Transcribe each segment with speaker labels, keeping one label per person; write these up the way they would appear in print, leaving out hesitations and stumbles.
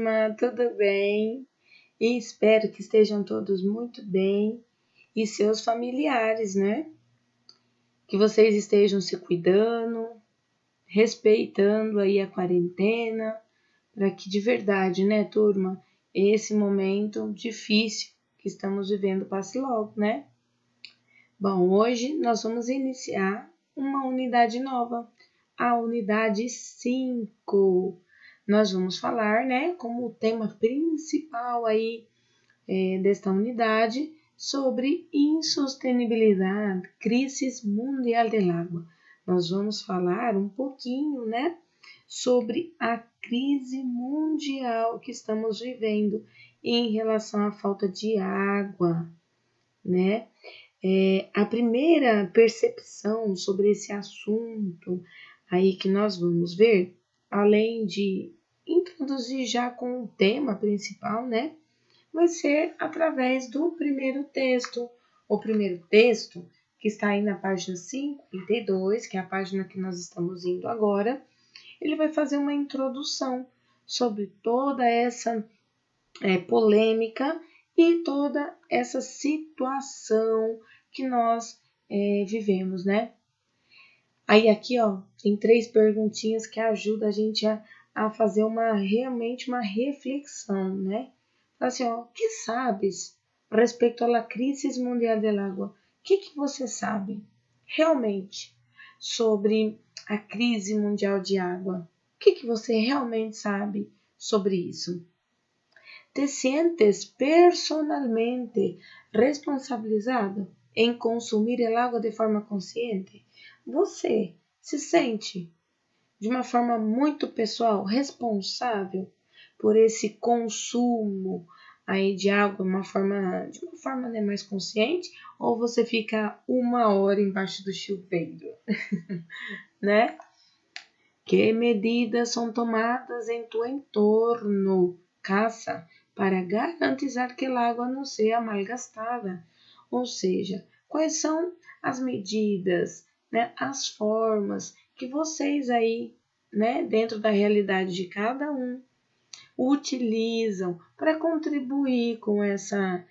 Speaker 1: turma, tudo bem? E espero que estejam todos muito bem e seus familiares, né? Que vocês estejam se cuidando, respeitando aí a quarentena, para que de verdade, né, turma, esse momento difícil que estamos vivendo passe logo, né? Bom, hoje nós vamos iniciar uma unidade nova, a unidade 5. Nós vamos falar, né, como tema principal aí desta unidade, sobre insustentabilidade, crise mundial do água. Nós vamos falar um pouquinho, né, sobre a crise mundial que estamos vivendo em relação à falta de água, né? A primeira percepção sobre esse assunto aí que nós vamos ver, além de introduzir já com o tema principal, né, vai ser através do primeiro texto. O primeiro texto, que está aí na página 52, que é a página que nós estamos indo agora, ele vai fazer uma introdução sobre toda essa polêmica e toda essa situação que nós vivemos, né? Aí aqui, ó, tem 3 perguntinhas que ajudam a gente a fazer realmente uma reflexão, né? Assim, ó, o que sabes respeito à crise mundial do água? O que você sabe realmente sobre a crise mundial de água? O que você realmente sabe sobre isso? ¿Te sientes personalmente responsabilizado em consumir el agua de forma consciente? Você se sente de uma forma muito pessoal responsável por esse consumo aí de água de uma forma né, mais consciente, ou você fica 1 hora embaixo do chuveiro, né? Que medidas são tomadas em tu entorno, casa, para garantizar que a água não seja malgastada? Ou seja, quais são as medidas, né, as formas que vocês aí, né, dentro da realidade de cada um, utilizam para contribuir com essa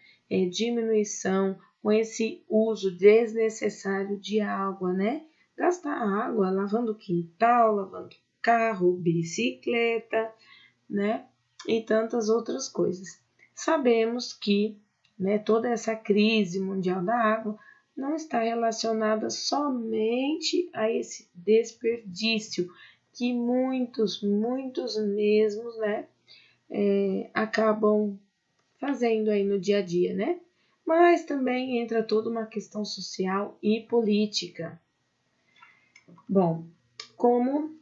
Speaker 1: diminuição, com esse uso desnecessário de água, né? Gastar água lavando quintal, lavando carro, bicicleta, né? E tantas outras coisas. Sabemos que, né, toda essa crise mundial da água não está relacionada somente a esse desperdício que muitos mesmos, né, acabam fazendo aí no dia a dia, né? Mas também entra toda uma questão social e política. Bom, como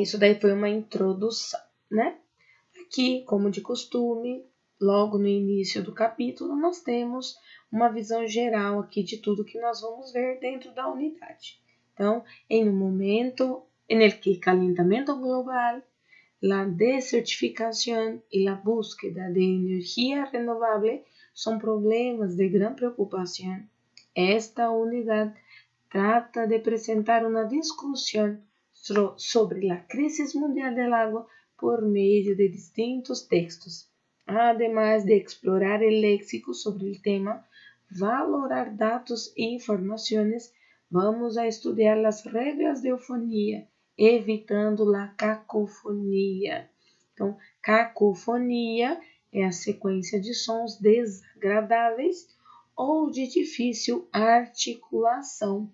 Speaker 1: isso daí foi uma introdução, né? Aqui, como de costume, logo no início do capítulo, nós temos uma visão geral aqui de tudo que nós vamos ver dentro da unidade. Então, em um momento em que o calentamiento global, la desertificación y la búsqueda de energía renovable son problemas de gran preocupación, esta unidad trata de presentar una discusión sobre la crisis mundial del agua por medio de distintos textos, además de explorar el léxico sobre el tema, valorar datos e informaciones. Vamos a estudiar las reglas de eufonía, evitando a cacofonia. Então, cacofonia é a sequência de sons desagradáveis ou de difícil articulação.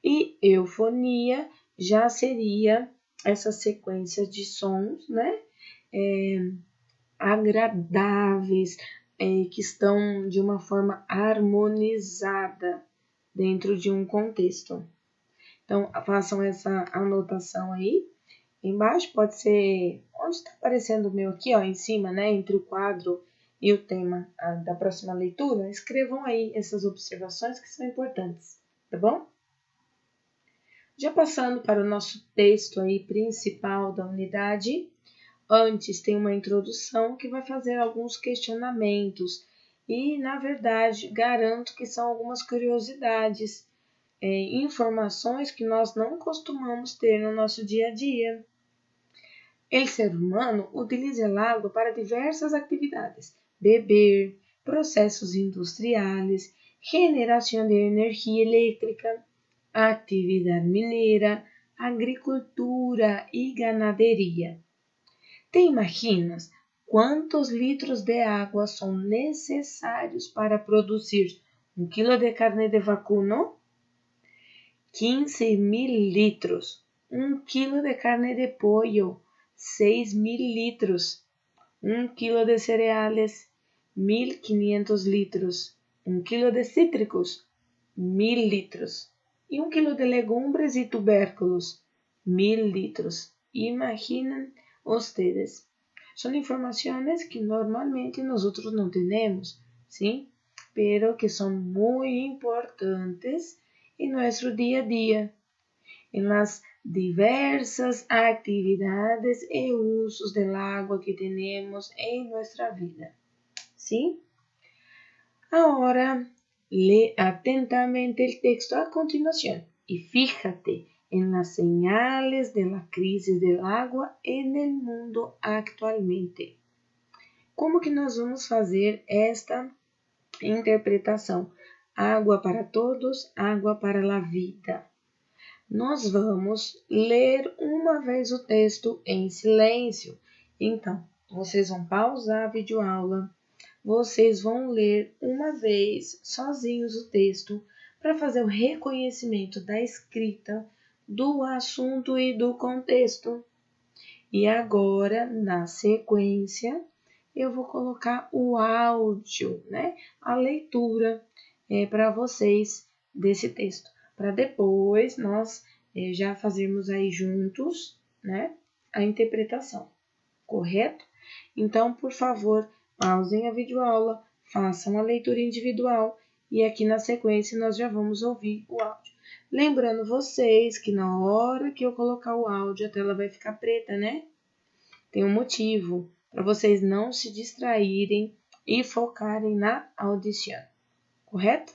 Speaker 1: E eufonia já seria essa sequência de sons, né, agradáveis, que estão de uma forma harmonizada dentro de um contexto. Então, façam essa anotação aí. Embaixo pode ser onde está aparecendo o meu aqui, ó, em cima, né, entre o quadro e o tema da próxima leitura. Escrevam aí essas observações que são importantes, tá bom? Já passando para o nosso texto aí principal da unidade, antes tem uma introdução que vai fazer alguns questionamentos e, na verdade, garanto que são algumas curiosidades, informações que nós não costumamos ter no nosso dia a dia. El ser humano utiliza el agua para diversas actividades: beber, procesos industriales, generación de energía eléctrica, actividad minera, agricultura y ganadería. ¿Te imaginas cuántos litros de agua son necesarios para producir 1 kilo de carne de vacuno? 15.000 litros. 1 kilo de carne de pollo, 6.000 litros. 1 kilo de cereales, 1.500 litros. 1 kilo de cítricos, 1.000 litros. Y 1 kilo de legumbres y tubérculos, 1.000 litros. Imaginen ustedes. Son informaciones que normalmente nosotros no tenemos, ¿sí? Pero que son muy importantes en nuestro día a día, en las diversas actividades y usos del agua que tenemos en nuestra vida, ¿sí? Ahora, lee atentamente el texto a continuación y fíjate en las señales de la crisis del agua en el mundo actualmente. Como que nós vamos fazer esta interpretação? Água para todos, água para a vida. Nós vamos ler uma vez o texto em silêncio. Então, vocês vão pausar a videoaula, vocês vão ler uma vez sozinhos o texto para fazer o reconhecimento da escrita, do assunto e do contexto. E agora, na sequência, eu vou colocar o áudio, né? A leitura para vocês desse texto, para depois nós já fazermos aí juntos, né? A interpretação, correto? Então, por favor, pausem a videoaula, façam a leitura individual e aqui na sequência nós já vamos ouvir o áudio. Lembrando vocês que na hora que eu colocar o áudio, a tela vai ficar preta, né? Tem um motivo, para vocês não se distraírem e focarem na audição, correto?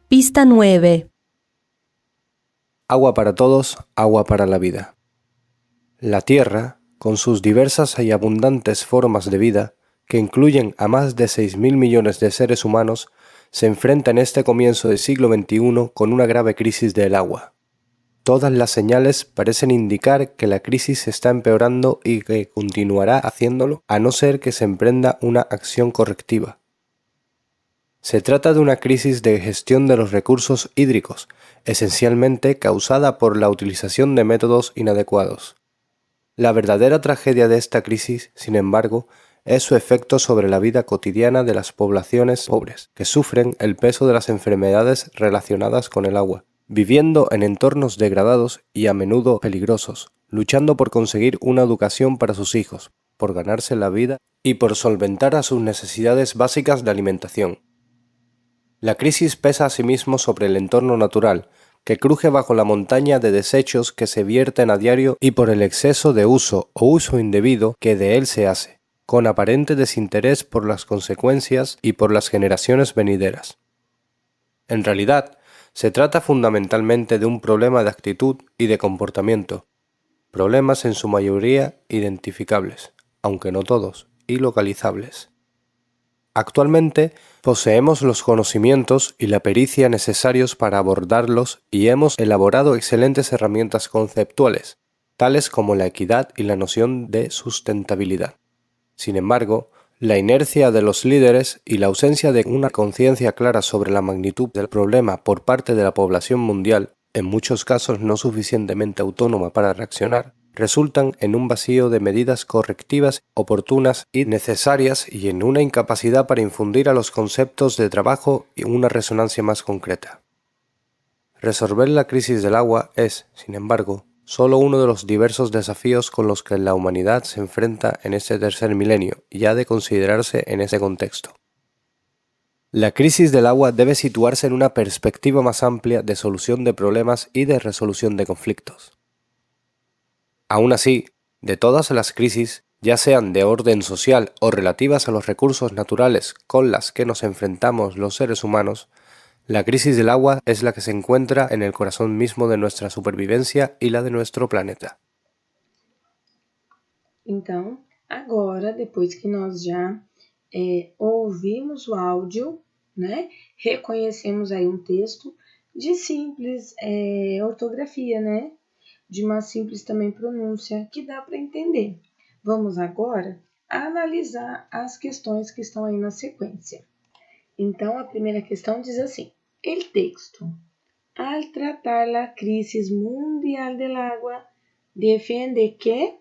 Speaker 2: Pista 9.
Speaker 3: Agua para todos, agua para la vida. La Tierra, con sus diversas y abundantes formas de vida, que incluyen a más de 6.000 millones de seres humanos, se enfrenta en este comienzo del siglo XXI con una grave crisis del agua. Todas las señales parecen indicar que la crisis está empeorando y que continuará haciéndolo a no ser que se emprenda una acción correctiva. Se trata de una crisis de gestión de los recursos hídricos, esencialmente causada por la utilización de métodos inadecuados. La verdadera tragedia de esta crisis, sin embargo, es su efecto sobre la vida cotidiana de las poblaciones pobres, que sufren el peso de las enfermedades relacionadas con el agua, viviendo en entornos degradados y a menudo peligrosos, luchando por conseguir una educación para sus hijos, por ganarse la vida y por solventar a sus necesidades básicas de alimentación. La crisis pesa asimismo sobre el entorno natural, que cruje bajo la montaña de desechos que se vierten a diario y por el exceso de uso o uso indebido que de él se hace, con aparente desinterés por las consecuencias y por las generaciones venideras. En realidad, se trata fundamentalmente de un problema de actitud y de comportamiento, problemas en su mayoría identificables, aunque no todos, y localizables. Actualmente poseemos los conocimientos y la pericia necesarios para abordarlos y hemos elaborado excelentes herramientas conceptuales, tales como la equidad y la noción de sustentabilidad. Sin embargo, la inercia de los líderes y la ausencia de una conciencia clara sobre la magnitud del problema por parte de la población mundial, en muchos casos no suficientemente autónoma para reaccionar, resultan en un vacío de medidas correctivas oportunas y necesarias y en una incapacidad para infundir a los conceptos de trabajo una resonancia más concreta. Resolver la crisis del agua es, sin embargo, solo uno de los diversos desafíos con los que la humanidad se enfrenta en este tercer milenio y ha de considerarse en ese contexto. La crisis del agua debe situarse en una perspectiva más amplia de solución de problemas y de resolución de conflictos. Aún así, de todas las crisis, ya sean de orden social o relativas a los recursos naturales con las que nos enfrentamos los seres humanos, La crisis del agua es la que se encuentra en el corazón mismo de nuestra supervivencia y la de nuestro planeta.
Speaker 1: Então, agora, depois que nós já ouvimos o áudio, né, reconhecemos aí um texto de simples ortografia, né, de uma simples também pronúncia, que dá para entender. Vamos agora analisar as questões que estão aí na sequência. Então, a primeira questão diz assim: el texto, al tratar la crisis mundial del agua, defiende que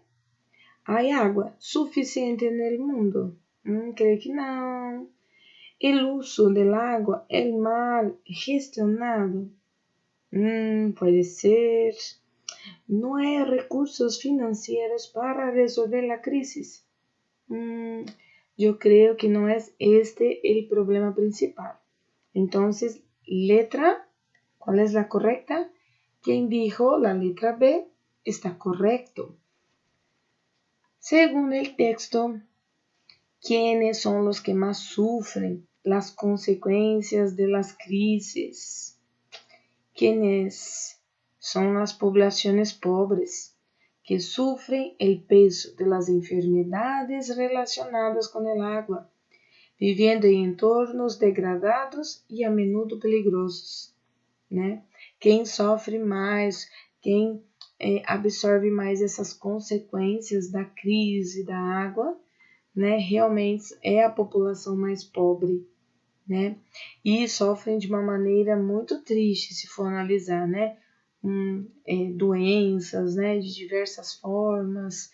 Speaker 1: hay agua suficiente en el mundo. Creio que não. El uso del agua es mal gestionado. Puede ser. No hay recursos financieros para resolver la crisis. Yo creo que no es este el problema principal. Entonces, letra, ¿cuál es la correcta? Quien dijo la letra B está correcto. Según el texto, ¿quiénes son los que más sufren las consecuencias de las crisis? ¿Quiénes son las poblaciones pobres que sufren el peso de las enfermedades relacionadas con el agua, viviendo em entornos degradados e a menudo peligrosos, né? Quem sofre mais, quem absorve mais essas consequências da crise da água, né? Realmente é a população mais pobre, né? E sofrem de uma maneira muito triste, se for analisar, né? Doenças, né? De diversas formas,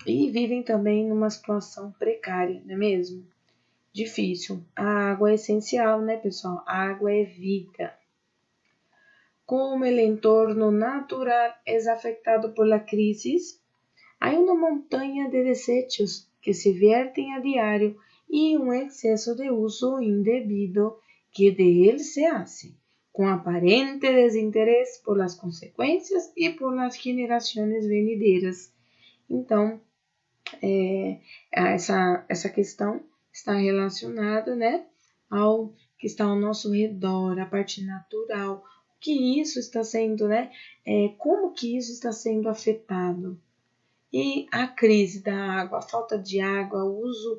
Speaker 1: e vivem também numa situação precária, não é mesmo? Difícil. A água é essencial, né, pessoal? A água é vida. Como o entorno natural é afetado por la crisis, há uma montanha de desechos que se vertem a diário e um excesso de uso indebido que de él se hace, com aparente desinteresse por las consequências e por las gerações venideiras. Então, essa questão está relacionada, né, ao que está ao nosso redor, a parte natural, o que isso está sendo, né, como que isso está sendo afetado. E a crise da água, a falta de água, o uso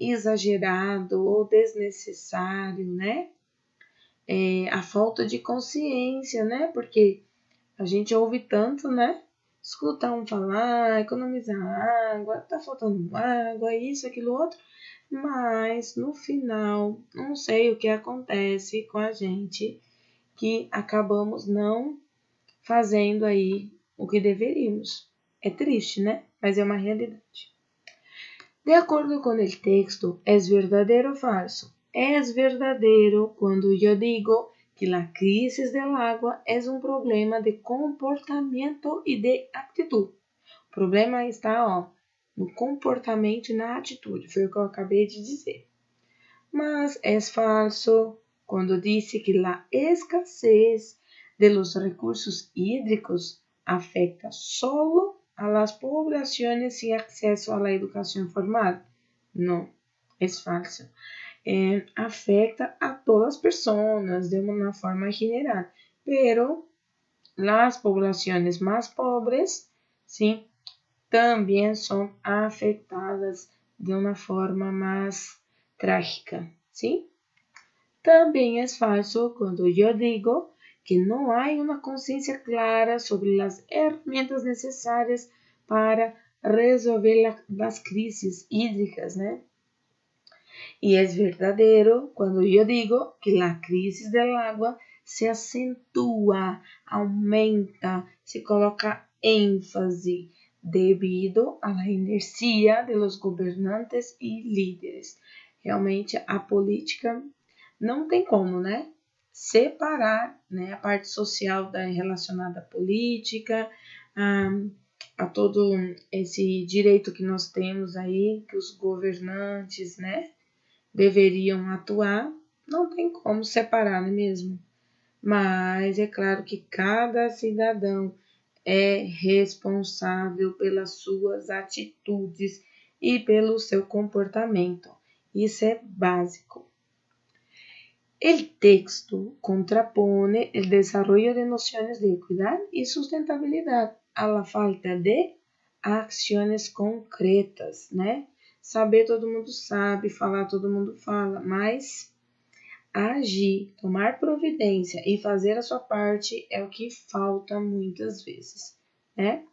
Speaker 1: exagerado ou desnecessário, né, a falta de consciência, né, porque a gente ouve tanto, né, escutar um falar, economizar água, tá faltando água, isso, aquilo, outro, mas no final, não sei o que acontece com a gente, que acabamos não fazendo aí o que deveríamos. É triste, né? Mas é uma realidade. De acordo com o texto, ¿es verdadero o falso? Es verdadero quando eu digo que la crisis del agua es un problema de comportamento e de atitude. O problema está, no comportamento e na atitude, foi o que eu acabei de dizer. Mas é falso quando disse que la escassez de los recursos hídricos afecta solo a las poblaciones sin acceso a la educación formal. No, es falso. Afecta a todas as pessoas de uma forma general, pero las poblaciones más pobres, sim, também são afetadas de uma forma mais trágica, sim? Também é falso quando eu digo que não há uma consciência clara sobre as ferramentas necessárias para resolver as crises hídricas, né? E é verdadeiro quando eu digo que a crise del agua se acentua, aumenta, se coloca ênfase devido à inercia de los governantes e líderes. Realmente a política não tem como, né? Separar, né, a parte social relacionada à política, a todo esse direito que nós temos aí, que os governantes, né, deveriam atuar, não tem como separar, não é mesmo? Mas é claro que cada cidadão é responsável pelas suas atitudes e pelo seu comportamento. Isso é básico. El texto contrapone el desarrollo de nociones de equidad y sustentabilidad a la falta de ações concretas, né? Saber todo mundo sabe, falar todo mundo fala, mas agir, tomar providência e fazer a sua parte é o que falta muitas vezes, né?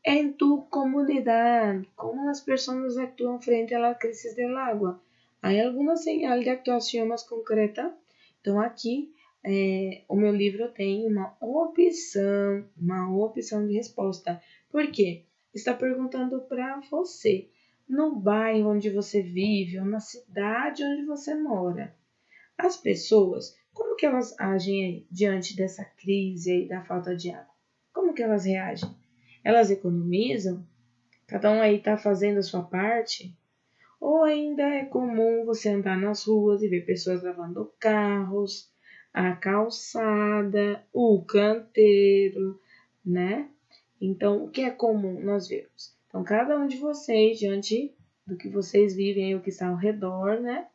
Speaker 1: En tu comunidad, ¿cómo las personas actúan frente a la crisis del agua? ¿Hay alguma señal de actuação mais concreta? Então, aqui, o meu livro tem uma opção de resposta. Por quê? Está perguntando para você, no bairro onde você vive ou na cidade onde você mora. As pessoas, como que elas agem aí, diante dessa crise aí da falta de água? Como que elas reagem? Elas economizam? Cada um aí está fazendo a sua parte? Ou ainda é comum você andar nas ruas e ver pessoas lavando carros, a calçada, o canteiro, né? Então, o que é comum nós vemos? Então, cada um de vocês, diante do que vocês vivem e o que está ao redor, né?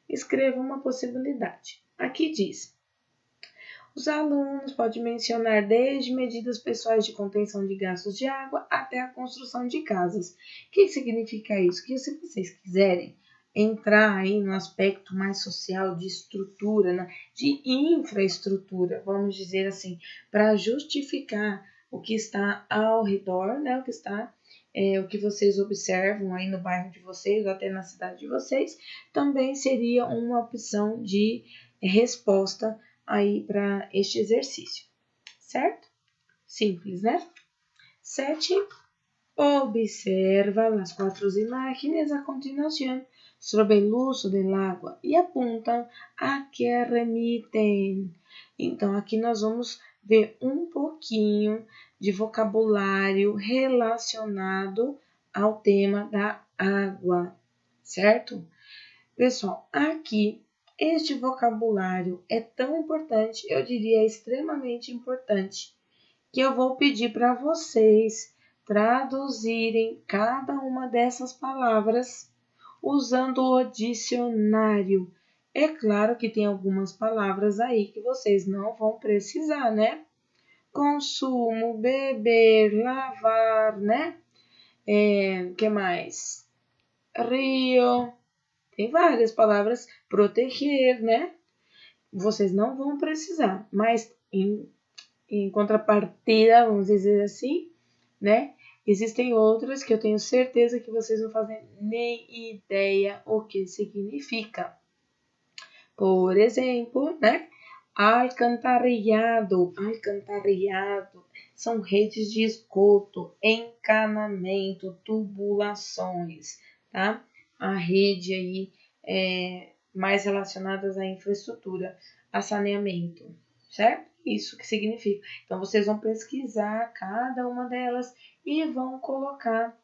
Speaker 1: Escreva uma possibilidade. Aqui diz: os alunos podem mencionar desde medidas pessoais de contenção de gastos de água até a construção de casas. O que significa isso? Que se vocês quiserem entrar aí no aspecto mais social de estrutura, né, de infraestrutura, vamos dizer assim, para justificar o que está ao redor, né, o que vocês observam aí no bairro de vocês ou até na cidade de vocês, também seria uma opção de resposta aí para este exercício, certo? Simples, né? 7. Observa as 4 imágenes a continuação sobre o uso do água e apontam a que remitem. Então, aqui nós vamos ver um pouquinho de vocabulário relacionado ao tema da água, certo? Pessoal, aqui este vocabulário é tão importante, eu diria extremamente importante, que eu vou pedir para vocês traduzirem cada uma dessas palavras usando o dicionário. É claro que tem algumas palavras aí que vocês não vão precisar, né? Consumo, beber, lavar, né? Que mais? Rio. Tem várias palavras, proteger, né? Vocês não vão precisar, mas em contrapartida, vamos dizer assim, né? Existem outras que eu tenho certeza que vocês não fazem nem ideia o que significa. Por exemplo, né? Alcantarillado são redes de esgoto, encanamento, tubulações, tá? A rede aí mais relacionadas à infraestrutura, a saneamento, certo? Isso que significa. Então, vocês vão pesquisar cada uma delas e vão colocar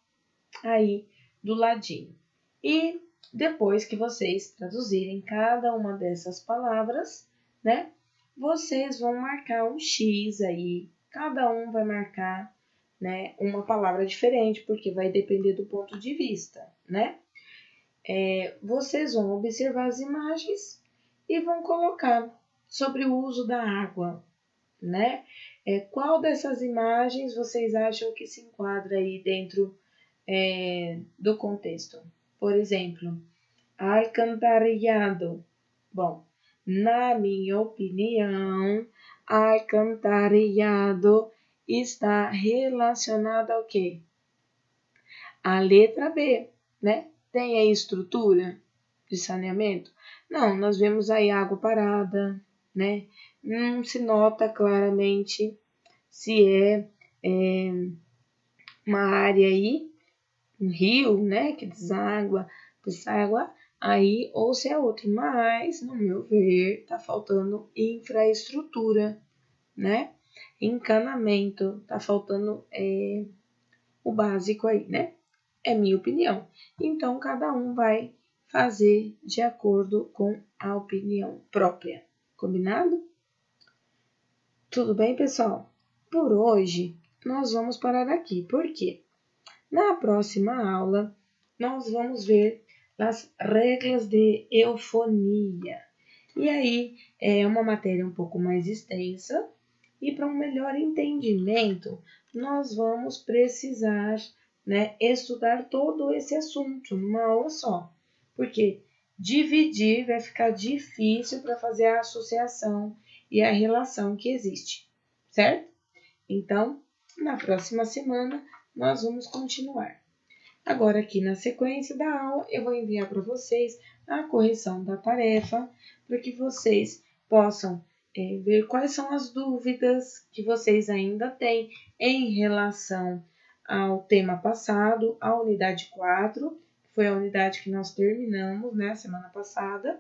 Speaker 1: aí do ladinho. E depois que vocês traduzirem cada uma dessas palavras, né? Vocês vão marcar um X aí. Cada um vai marcar, né, uma palavra diferente, porque vai depender do ponto de vista, né? Vocês vão observar as imagens e vão colocar sobre o uso da água, né? Qual dessas imagens vocês acham que se enquadra aí dentro do contexto? Por exemplo, alcantarillado. Bom, na minha opinião, alcantarillado está relacionado ao quê? A letra B, né? Tem aí estrutura de saneamento? Não, nós vemos aí água parada, né? Não se nota claramente se é uma área aí, um rio, né? Que deságua aí, ou se é outro. Mas, no meu ver, tá faltando infraestrutura, né? Encanamento, tá faltando o básico aí, né? É minha opinião. Então, cada um vai fazer de acordo com a opinião própria. Combinado? Tudo bem, pessoal? Por hoje, nós vamos parar aqui. Por quê? Na próxima aula, nós vamos ver as regras de eufonia. E aí é uma matéria um pouco mais extensa e para um melhor entendimento, nós vamos precisar, né, estudar todo esse assunto numa aula só. Porque dividir vai ficar difícil para fazer a associação e a relação que existe, certo? Então, na próxima semana, nós vamos continuar. Agora, aqui na sequência da aula, eu vou enviar para vocês a correção da tarefa, para que vocês possam ver quais são as dúvidas que vocês ainda têm em relação ao tema passado, a unidade 4, que foi a unidade que nós terminamos, né, semana passada,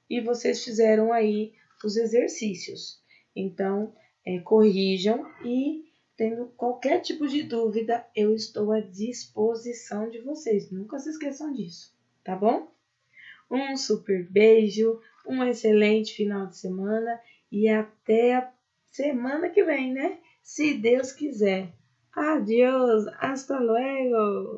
Speaker 1: e vocês fizeram aí os exercícios. Então, corrijam e, tendo qualquer tipo de dúvida, eu estou à disposição de vocês. Nunca se esqueçam disso, tá bom? Um super beijo, um excelente final de semana e até a semana que vem, né? Se Deus quiser. Adiós, hasta luego!